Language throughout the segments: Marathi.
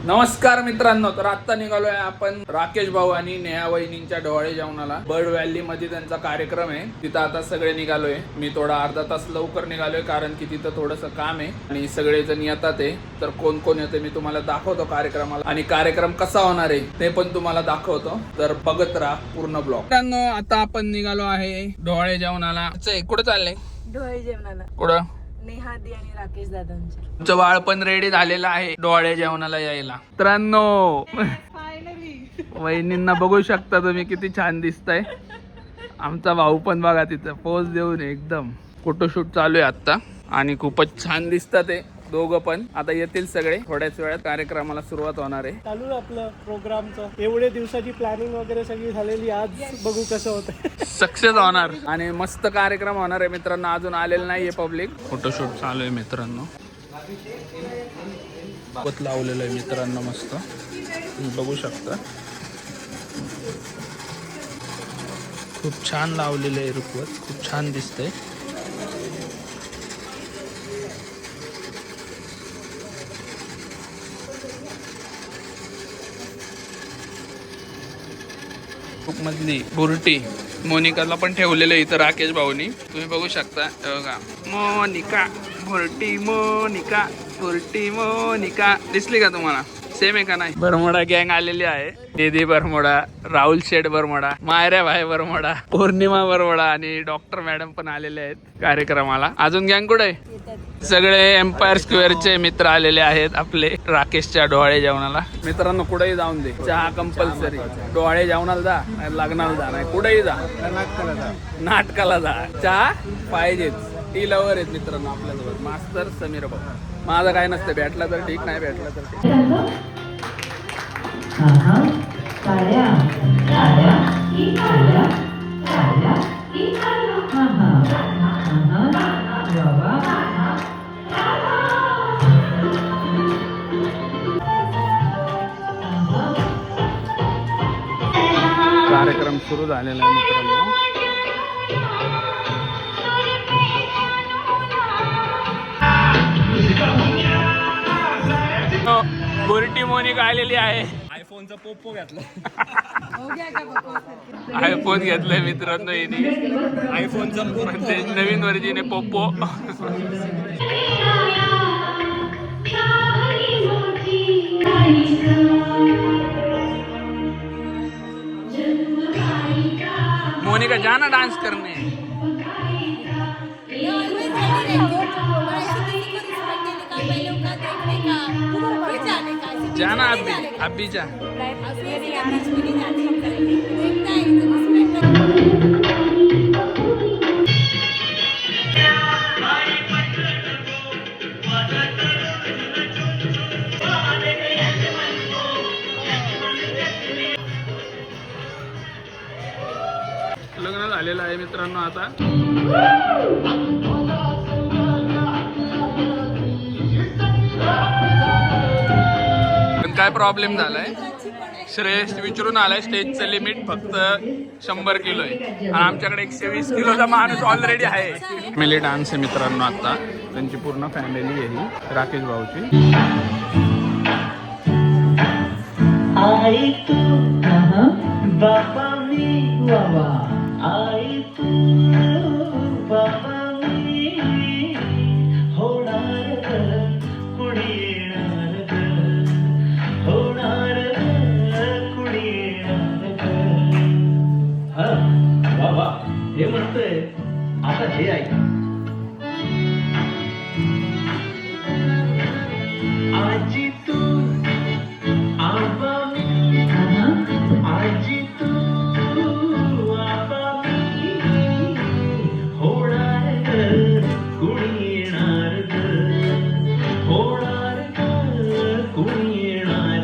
नमस्कार मित्रांनो, तर आता निघालोय आपण राकेश भाऊ आणि नेहा वहिनींच्या डोहाळे जेवणाला. बर्ड व्हॅली मध्ये त्यांचा कार्यक्रम आहे. तिथं आता सगळे निघालोय. मी थोडा अर्धा तास लवकर निघालोय कारण की तिथं थोडंसं काम आहे आणि सगळे जण येतात आहे. तर कोण कोण येते मी तुम्हाला दाखवतो कार्यक्रमाला आणि कार्यक्रम कसा होणार आहे ते पण तुम्हाला दाखवतो. तर बघत राहा पूर्ण ब्लॉग. मित्रांनो, आता आपण निघालो आहे डोहाळे जेवणाला. कुठं चाललंय? डोहाळे जेवणाला. कुठं? नेहादी आणि राकेश दादांच्या. तुमचं बाळ पण रेडी झालेलं आहे डोहाळे जेवणाला यायला. मित्रांनो, वहिनींना बघू शकता तुम्ही किती छान दिसताय. आमचा भाऊ पण बघा तिथं पोज देऊन एकदम. फोटोशूट चालू आहे आता आणि खूपच छान दिसतात ते दोघं पण. आता येतील सगळे थोड्याच वेळात. कार्यक्रमाला सुरुवात होणार आहे. चालू आहे आपलं प्रोग्रामचं. एवढे दिवसाची प्लॅनिंग वगैरे सगळी झालेली. आज बघू कसं होतं. सक्सेस होणार आणि मस्त कार्यक्रम होणार आहे मित्रांनो. अजून आलेलं नाहीये पब्लिक. फोटोशूट चालू आहे मित्रांनो. पत लावलेलं आहे मित्रांनो मस्त. बघू शकता खूप छान लावलेलं आहे रुखवत. खूप छान दिसतंय. खूप मधली बुरटी मोनिकाला पण ठेवलेलं आहे इथं राकेश भाऊनी. तुम्ही बघू शकता बघा. मोनिका बुरटी, मोनिका बुरटी, मोनिका. दिसली का तुम्हाला? सेम आहे का नाही? बरमोडा गँग आलेली आहे. निधी बरमोडा, राहुल शेठ बरमोडा, मायऱ्या भाई बरमोडा, पौर्णिमा बरमोडा आणि डॉक्टर मॅडम पण आलेले आहेत कार्यक्रमाला. अजून गँग कुठे आहे? सगळे एम्पायर स्क्वेअरचे मित्र आलेले आहेत आपले राकेशच्या डोहाळे जेवणाला. मित्रांनो, कुठेही जाऊन दे चहा कंपल्सरी. डोहाळे जेवणाला जा, लग्नाला जा, नाही कुठेही जा, नाटकाला जा, चहा पाहिजेच. टी लवर आहेत मित्रांनो आपल्याजवळ. मास्तर समीर भाऊ. माझं काय नसतं, भेटला तर ठीक, नाही भेटला तर ठीक. कार्यक्रम सुरू झालेला आहे मित्रांनो. बुरटी मोनिका आलेली आहे. आयफोनचा पोपो घातला. आयफोन घेतलाय मित्रांनो हिने. आयफोनचा म्हणजे नवीन वर्जीने पोपो. मोनिका जाना डांस करने. जाना अभी जा. लग्न झालेलं आहे मित्रांनो आता. काय प्रॉब्लेम झालाय? श्रेयस विचारून आलाय. स्टेजचं लिमिट फक्त 100 किलो आहे आणि आमच्याकडे 120 किलोचा माणूस ऑलरेडी आहे. फॅमिली डान्स आहे मित्रांनो आता. त्यांची पूर्ण फॅमिली आहे ही राकेश भाऊची. आई तू बाबा मी बाबा. आई तू बाबा मी. होणार कुणी येणार, होणार कुणी येणार. हा बाबा हे म्हणतोय. आता हे ऐक. आजी तू आबा मी. आजी तू आबा मी. होणार कुणी येणार, होणार कुणी येणार.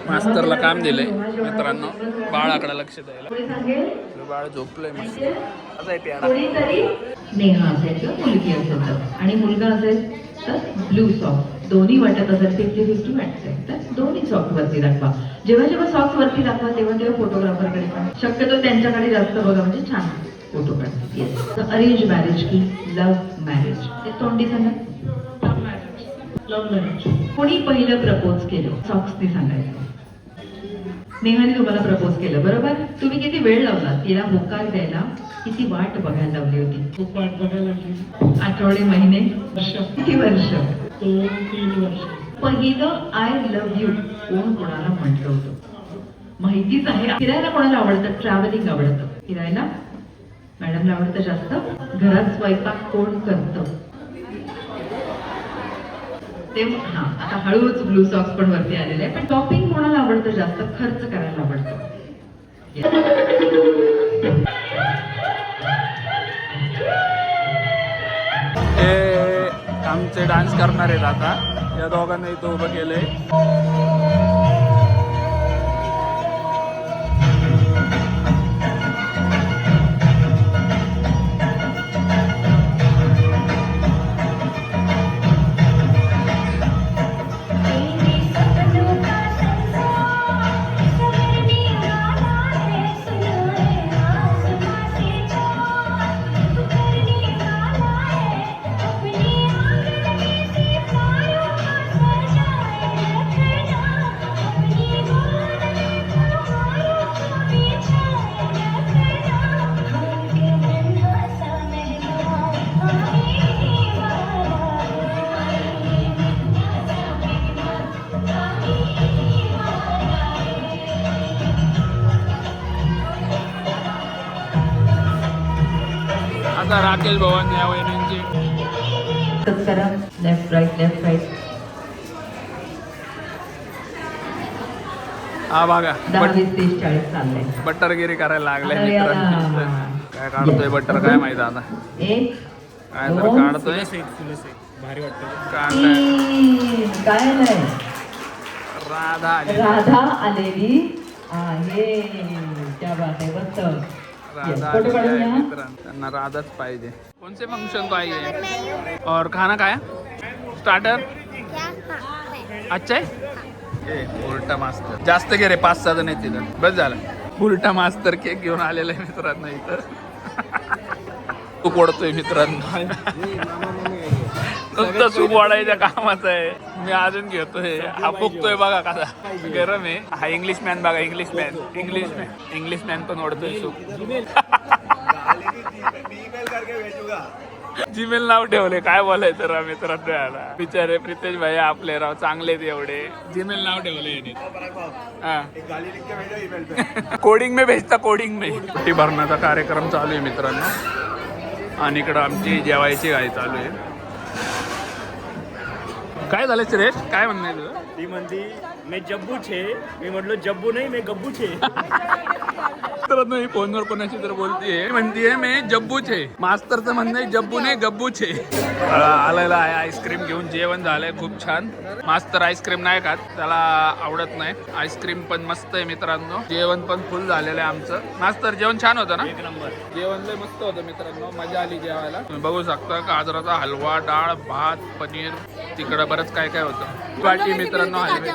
मास्तरला काम दिलंय मित्रांनो, बाळाकडे लक्ष द्यायला. बाळ झोपलंय मस्त. असा आहे प्यारा. नेहा असेल किंवा मुलगी असेल तर, आणि मुलगा असेल तर ब्लू सॉक्स. दोन्ही वाटत असेल 50-50 वाटत तर दोन्ही सॉक्स वरती दाखवा. जेव्हा जेव्हा सॉक्स वरती दाखवा तेव्हा तेव्हा फोटोग्राफरकडे पण शक्यतो त्यांच्याकडे जास्त बघा, म्हणजे छान फोटो काढतात. येस. अरेंज मॅरेज की लव्ह मॅरेज? ते तोंडी सांगा. Love marriage. कोणी पहिलं प्रपोज केलं? सॉक्सनी सांगायचं. नेहाने तुम्हाला प्रपोज केलं बरोबर. तुम्ही किती वेळ लावला तिला होकार द्यायला? किती वाट बघायला लावली होती? खूप वाट बघायला लागली. आठवडे, महिने, वर्ष. किती वर्ष? 2-3 वर्ष. पहिलं आय लव्ह यू कोण कोणाला म्हटलं होतं? माहितीच आहे. फिरायला कोणाला आवडतं? ट्रॅव्हलिंग आवडतं. फिरायला मॅडमला आवडतं जास्त. घरात स्वयंपाक कोण करतं? ते हा, आता हळूच ब्लू सॉक्स पण वरती आलेले आहे. पण शॉपिंग कोणाला आवडतं जास्त? खर्च करायला आवडतं. हे आमचे डान्स करणार आहेत आता. या दोघांना इथं उभं केलंय. आता राकेश भवन या वहिनींची करा. Left right, left right. हा बघा 10-20-30-40 चाललंय. बटरगिरी करायला लागलाय अरे मित्रांनो. याला. काय काढतोय बटर काय माहित आता. 1, काय तर 2, काढतोय. भारी वाटतं. काढलाय. 3. काय नाही. राधा आली. राधा आलेली आहे. क्या बात आहे. मस्त. राधा फोटो आलेली काढून आहे घ्या. मित्रांनो. त्यांना राधाच पाहिजे. कोणसे फंक्शन पाहिजे? और खाना काय? स्टार्टर अच्छा आहे. उलटा मास्तर जास्त घे रे. 5-6 जण आहेत तिथं. बस झालं. उलटा मास्तर केक घेऊन आलेला आहे मित्रांनो इथं. तूप ओढतोय मित्रांनो. नुसतं सूप वाढायच्या कामाचं आहे. मी अजून घेतोय. हा फुकतोय बघा कसा गरम आहे. हा इंग्लिश मॅन बघा. इंग्लिश मॅन पण ओढतोय सूप. जीमेल नाव ठेवले. काय बोलायचं राव मित्रांनो याला. बिचारे प्रितेश भाई आपले राव चांगले एवढे. जीमेल नाव ठेवले. कोडिंग में भेजता. कोडिंग में. सुट्टी भरण्याचा कार्यक्रम चालू आहे मित्रांनो. आणि इकडं आमची जेवायची गाडी चालू आहे. काय झालं सुरेश? काय म्हणणं आहे तुझं? ती म्हणती मी जब्बू छे. मी म्हटलं जब्बू नाही, मी गब्बू छे. मित्रांनो ही फोनवर कोणाशी तर बोलतीये. म्हणतीये मी जब्बूच आहे. मास्तरचं म्हणणं आहे जब्बू नाही गब्बूच आहे. आलेला आहे आईस्क्रीम घेऊन. जेवण झालंय खूप छान. मास्तर आईस्क्रीम नाही खात, त्याला आवडत नाही. आईस्क्रीम पण मस्त आहे मित्रांनो. जेवण पण फुल झालेलं आहे आमचं. मास्तर जेवण छान होतं ना? 1 नंबर. जेवण लय मस्त होतं मित्रांनो. मजा आली जेवायला. तुम्ही बघू शकता गाजराचा हलवा, डाळ, भात, पनीर. तिकडं बरंच काय काय होतं. वाटी मित्रांनो हलवे.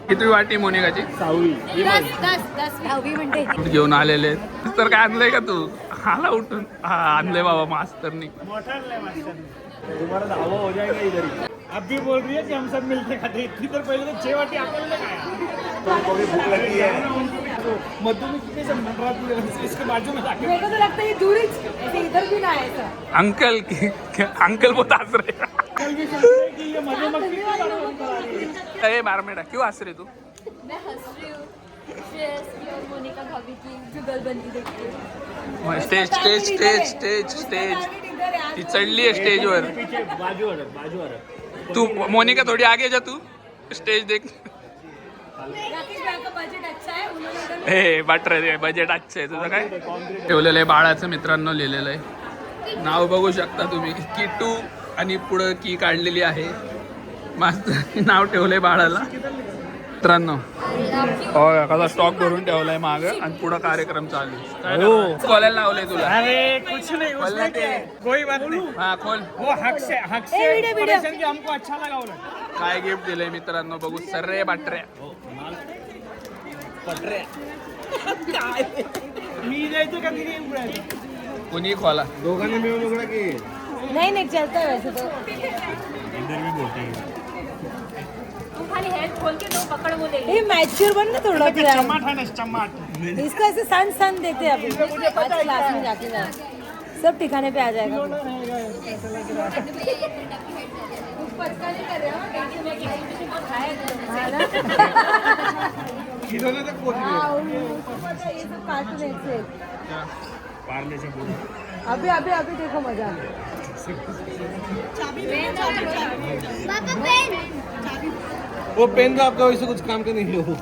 किती वाटी मोनिकाची? 10 म्हणते. घेऊन आलेले. तर काय आणलंय का तू? आला उठून. हा आणलंय बाबा मास्तरनी. मोठा आणलाय मास्टरने. तुम्हाला धावा हो जाएगा इधर ही. अब भी बोल रही है कि हम सब मिलके खाते. इतनी तर पहले तो 6 वाटी आपने खाया. भूख लगी है. मधु में कितने सब मनरात इसके बाजू में जाके. मेरे को तो लगता है ये दूर ही इधर भी ना है ऐसा. अंकल अंकल बहुत हंस रहे. कल भी सुन रहे कि ये मजे मस्ती की बात बता रही है. ए बारमेडा क्यों हंस रही तू? मैं हंस रही हूँ. श्रेयस की और मोनिका भाभी की जुगलबंदी देखते हैं। Stage stage stage stage stage ती चढली आहे स्टेजवर. पीछे बाजूवर तू मोनिका थोडी आगे जा, तू स्टेज देख. राकेश भाई का बजट अच्छा है, उन्होंने इधर हे बाटर बजेट आजचं आहे तुझं काय ठेवलेलं आहे बाळाचं. मित्रांनो लिहिलेलं आहे नाव बघू शकता तुम्ही, किटू आणि पुढं की काढलेली आहे. मस्त नाव ठेवलंय बाळाला. मित्रांनो हो कसा स्टॉक भरून ठेवलाय माग आणि पुढं कार्यक्रम चालू आहे. खोलायला लावलंय तुला. अरे कुछ नहीं उसमें क्या है? कोई बात नहीं. हा खोल. वो हक से वीडियो, वीडियो. परेशान की हमको अच्छा लगा वो. काय गिफ्ट दिलंय मित्रांनो बघू. सर्रे बाटऱ्या. मी जायचं का तिने उघडायचं? कुणी खोला. दोघांनी मिळून उघडा की नहीं नहीं चलता है वैसे तो. इधर भी बोलते हैं. तुम खाली हेड खोल के दो, पकड़ वो ले. ये मैच्योर बन ना थोड़ा चमाट है ना चमाट. इसको ऐसे सन सन देते हैं अभी. आज क्लास में जाके जाए सब ठिकाने पे आ जाएगा. कुछ पचका नहीं कर रहे हो. देखिए मैं किसी को खाया इन्होंने तो खोल दिया. ये सब कार्टून एक से एक. पार्ले से बोलो. अभी अभी अभी देखो मजा. वो पेन का आपका वैसे कुछ काम का नहीं हो.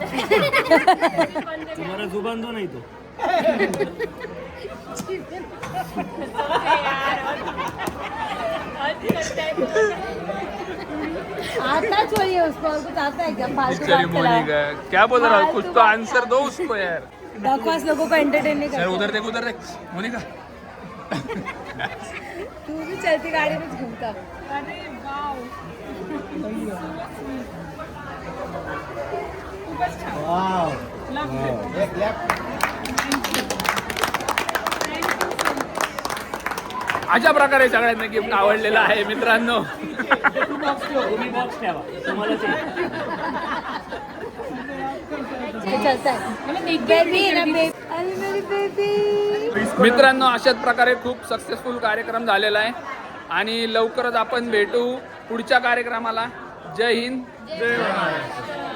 तुम्हारा जुबान दो नहीं तो. आता चाहिए उसको और कुछ आता है क्या? फालतू बिचारी बात चला. मोनिका क्या बोल रहा है, कुछ तो आंसर दो उसको यार. बकवास लोगों को एंटरटेन नहीं सर करता. उधर देख मोनिका. तू भी चलती गाड़ी में घूमता. अशा प्रकारे सगळ्यांना गिफ्ट आवडलेलं आहे मित्रांनो. ये चलता है. बेबी ना बेबी. अरे मेरी बेबी. मित्रांनो अशाच प्रकारे खूप सक्सेसफुल कार्यक्रम झालेला आहे आणि लवकरच आपण भेटू पुढच्या कार्यक्रमाला. जय हिंद. जय महाराष्ट्र.